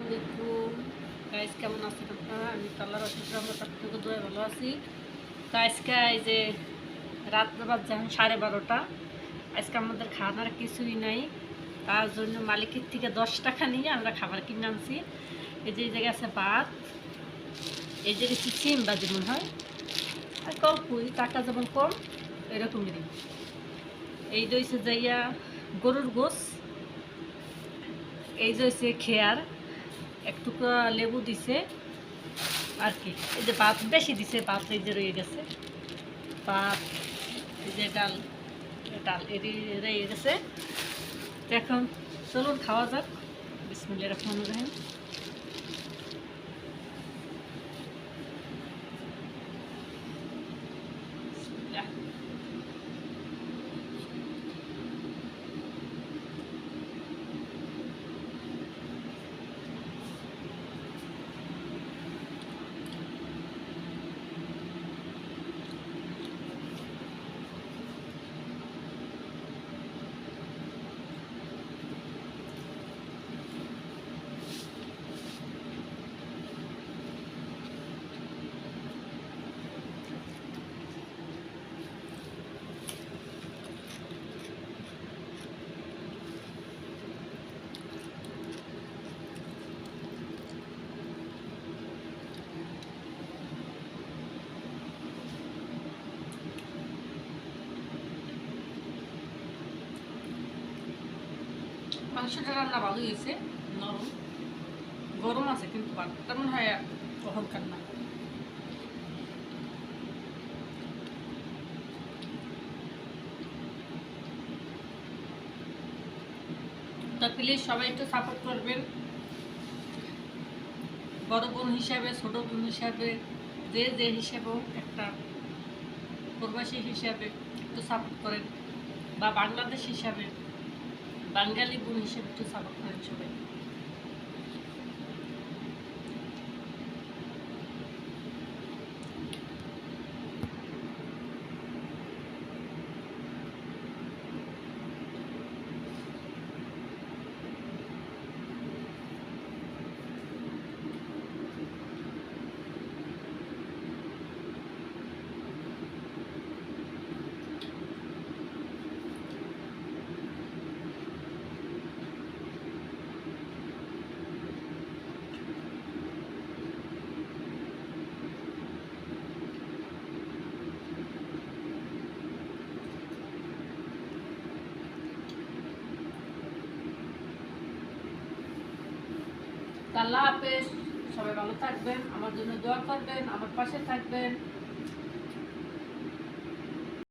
আলাইকুম গাইস, কেমন আছেন আপনারা? আমি তো আল্লাহর অশেষ রহমতে আপনাদের দোয়ায় ভালো আছি। তো আজকে এই যে রাত বাজে 12:30, আজকে আমাদের খাওয়ার কিছুই নাই। তার জন্য মালিকের থেকে 10 টাকা নিয়ে আমরা খাবার কিনে আনছি। এই যে এই জায়গায় আছে ভাত, এই যে কিছু সিম বাজি মনে হয়, আর কল্পই টাকা যেমন কম এরকমেরই। এই যে হচ্ছে যাইয়া গরুর গোস, এই যে হচ্ছে খেয়ার, একটু লেবু দিছে আর কি। এই যে ভাত বেশি দিছে, ভাত এই যে রয়ে গেছে ভাত, এই যে ডাল, ডাল রয়ে গেছে। এখন চলুন খাওয়া যাক। বিসমিল্লাহির রহমানির রহিম। মাংসটা রান্না ভালোই হয়েছে, নরম, গরম আছে, কিন্তু ভাতটা মনে হয় অহংকার না। তা প্লিজ সবাই একটু সাপোর্ট করবেন, বড় বোন হিসাবে, ছোট বোন হিসাবে, যে যে হিসাবেও একটা প্রবাসী হিসাবে একটু সাপোর্ট করেন, বা বাংলাদেশ হিসাবে, বাঙালি বোন হিসেবে একটু সাপোর্ট করেন সবাই। আল্লাহ হাফেজ, সবাই ভালো থাকবেন, আমার জন্য দোয়া করবেন, আমার পাশে থাকবেন।